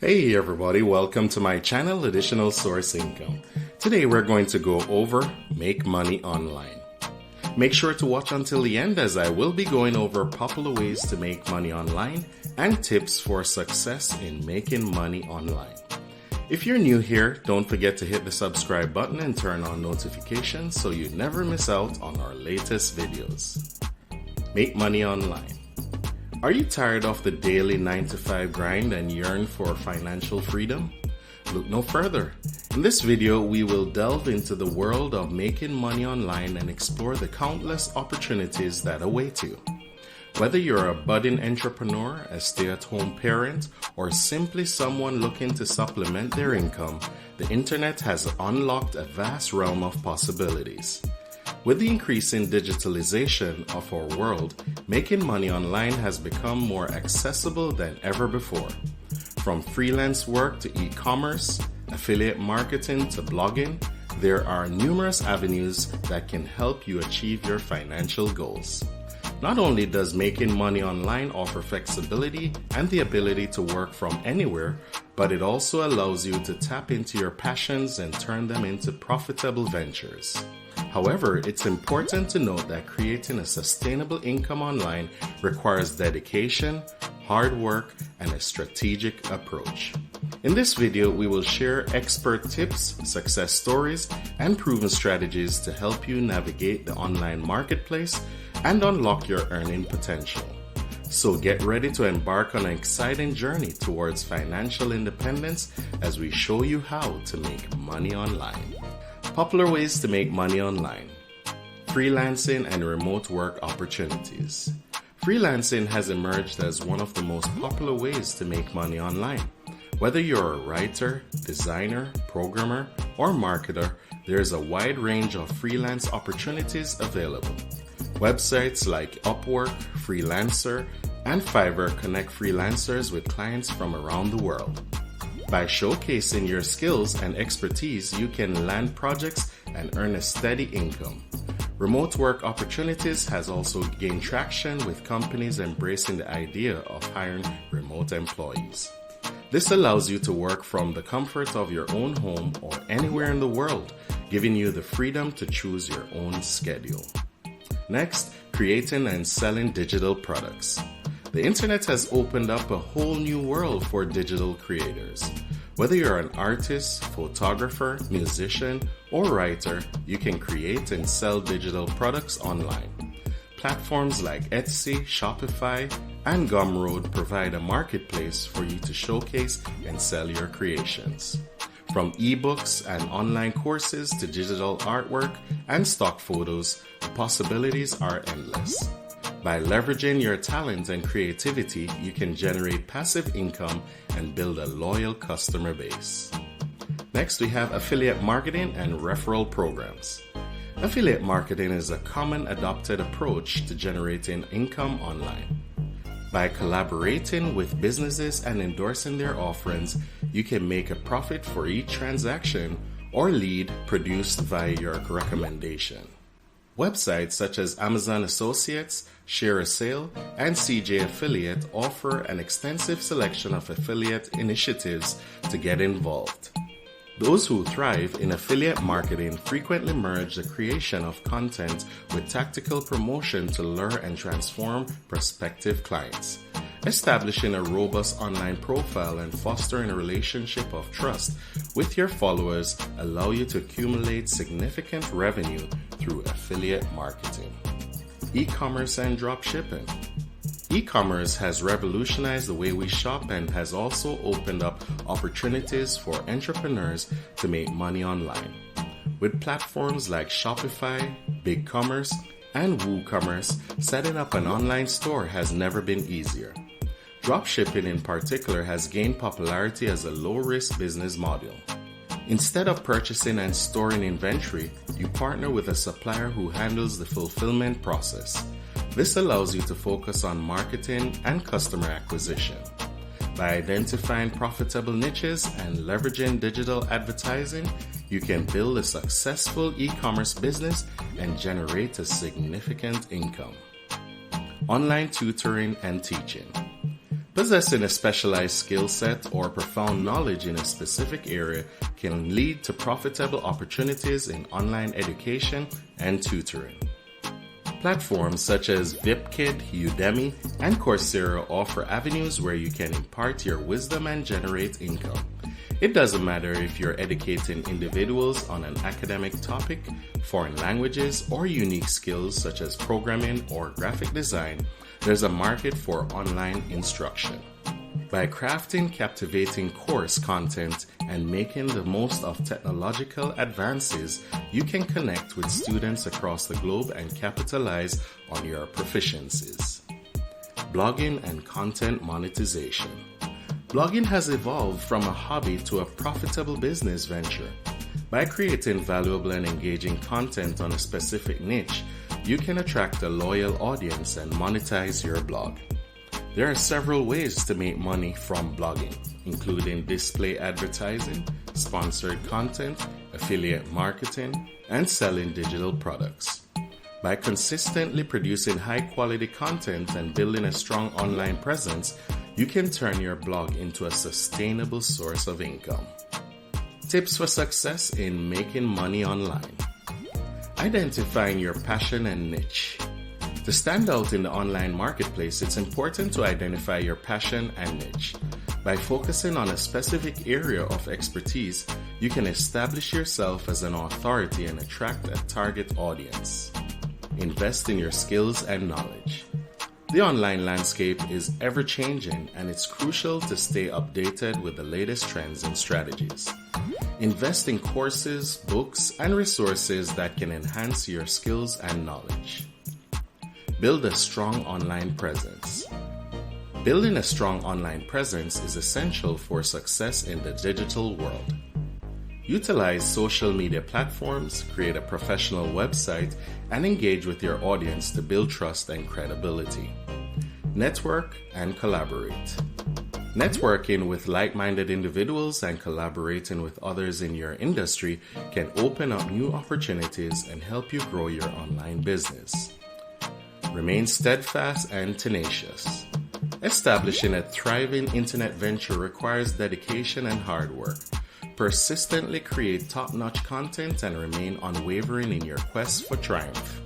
Hey everybody, welcome to my channel, Additional Source Income. Today we're going to go over Make Money Online. Make sure to watch until the end as I will be going over popular ways to make money online and tips for success in making money online. If you're new here, don't forget to hit the subscribe button and turn on notifications so you never miss out on our latest videos. Make money online. Are you tired of the daily 9-to-5 grind and yearn for financial freedom? Look no further. In this video, we will delve into the world of making money online and explore the countless opportunities that await you. Whether you're a budding entrepreneur, a stay-at-home parent, or simply someone looking to supplement their income, the internet has unlocked a vast realm of possibilities. With the increasing digitalization of our world, making money online has become more accessible than ever before. From freelance work to e-commerce, affiliate marketing to blogging, there are numerous avenues that can help you achieve your financial goals. Not only does making money online offer flexibility and the ability to work from anywhere, but it also allows you to tap into your passions and turn them into profitable ventures. However, it's important to note that creating a sustainable income online requires dedication, hard work, and a strategic approach. In this video, we will share expert tips, success stories, and proven strategies to help you navigate the online marketplace and unlock your earning potential. So get ready to embark on an exciting journey towards financial independence as we show you how to make money online. Popular ways to make money online. Freelancing and remote work opportunities. Freelancing has emerged as one of the most popular ways to make money online. Whether you're a writer, designer, programmer, or marketer, there's a wide range of freelance opportunities available. Websites like Upwork, Freelancer, and Fiverr connect freelancers with clients from around the world. By showcasing your skills and expertise, you can land projects and earn a steady income. Remote work opportunities has also gained traction with companies embracing the idea of hiring remote employees. This allows you to work from the comfort of your own home or anywhere in the world, giving you the freedom to choose your own schedule. Next, creating and selling digital products. The internet has opened up a whole new world for digital creators. Whether you're an artist, photographer, musician, or writer, you can create and sell digital products online. Platforms like Etsy, Shopify, and Gumroad provide a marketplace for you to showcase and sell your creations. From ebooks and online courses to digital artwork and stock photos, the possibilities are endless. By leveraging your talent and creativity, you can generate passive income and build a loyal customer base. Next, we have affiliate marketing and referral programs. Affiliate marketing is a common adopted approach to generating income online. By collaborating with businesses and endorsing their offerings, you can make a profit for each transaction or lead produced via your recommendation. Websites such as Amazon Associates, Share a Sale, and CJ Affiliate offer an extensive selection of affiliate initiatives to get involved. Those who thrive in affiliate marketing frequently merge the creation of content with tactical promotion to lure and transform prospective clients. Establishing a robust online profile and fostering a relationship of trust with your followers allow you to accumulate significant revenue through affiliate marketing. E-commerce and dropshipping. E-commerce has revolutionized the way we shop and has also opened up opportunities for entrepreneurs to make money online. With platforms like Shopify, BigCommerce, and WooCommerce, setting up an online store has never been easier. Dropshipping in particular has gained popularity as a low-risk business model. Instead of purchasing and storing inventory, you partner with a supplier who handles the fulfillment process. This allows you to focus on marketing and customer acquisition. By identifying profitable niches and leveraging digital advertising, you can build a successful e-commerce business and generate a significant income. Online tutoring and teaching. Possessing a specialized skill set or profound knowledge in a specific area can lead to profitable opportunities in online education and tutoring. Platforms such as VipKid, Udemy, and Coursera offer avenues where you can impart your wisdom and generate income. It doesn't matter if you're educating individuals on an academic topic, foreign languages, or unique skills such as programming or graphic design, there's a market for online instruction. By crafting captivating course content and making the most of technological advances, you can connect with students across the globe and capitalize on your proficiencies. Blogging and content monetization. Blogging has evolved from a hobby to a profitable business venture. By creating valuable and engaging content on a specific niche, you can attract a loyal audience and monetize your blog. There are several ways to make money from blogging, including display advertising, sponsored content, affiliate marketing, and selling digital products. By consistently producing high-quality content and building a strong online presence, you can turn your blog into a sustainable source of income. Tips for success in making money online. Identifying your passion and niche. To stand out in the online marketplace, it's important to identify your passion and niche. By focusing on a specific area of expertise, you can establish yourself as an authority and attract a target audience. Invest in your skills and knowledge. The online landscape is ever-changing, and it's crucial to stay updated with the latest trends and strategies. Invest in courses, books, and resources that can enhance your skills and knowledge. Build a strong online presence. Building a strong online presence is essential for success in the digital world. Utilize social media platforms, create a professional website, and engage with your audience to build trust and credibility. Network and collaborate. Networking with like-minded individuals and collaborating with others in your industry can open up new opportunities and help you grow your online business. Remain steadfast and tenacious. Establishing a thriving internet venture requires dedication and hard work. Persistently create top-notch content and remain unwavering in your quest for triumph.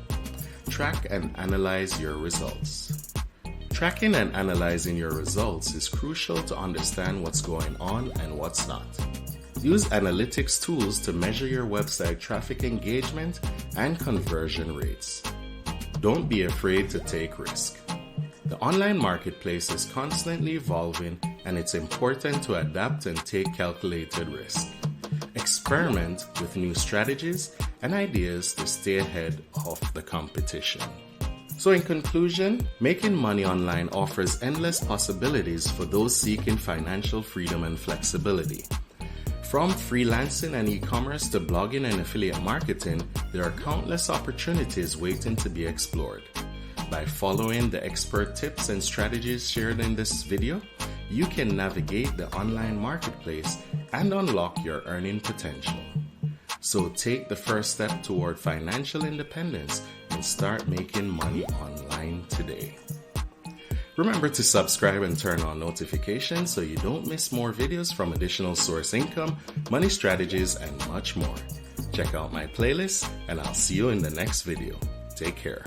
Track and analyze your results. Tracking and analyzing your results is crucial to understand what's going on and what's not. Use analytics tools to measure your website traffic engagement and conversion rates. Don't be afraid to take risk. The online marketplace is constantly evolving, and it's important to adapt and take calculated risk. Experiment with new strategies and ideas to stay ahead of the competition. So in conclusion, making money online offers endless possibilities for those seeking financial freedom and flexibility. From freelancing and e-commerce to blogging and affiliate marketing, there are countless opportunities waiting to be explored. By following the expert tips and strategies shared in this video, you can navigate the online marketplace and unlock your earning potential. So take the first step toward financial independence and start making money online today. Remember to subscribe and turn on notifications so you don't miss more videos from additional source income, money strategies, and much more. Check out my playlist, and I'll see you in the next video. Take care.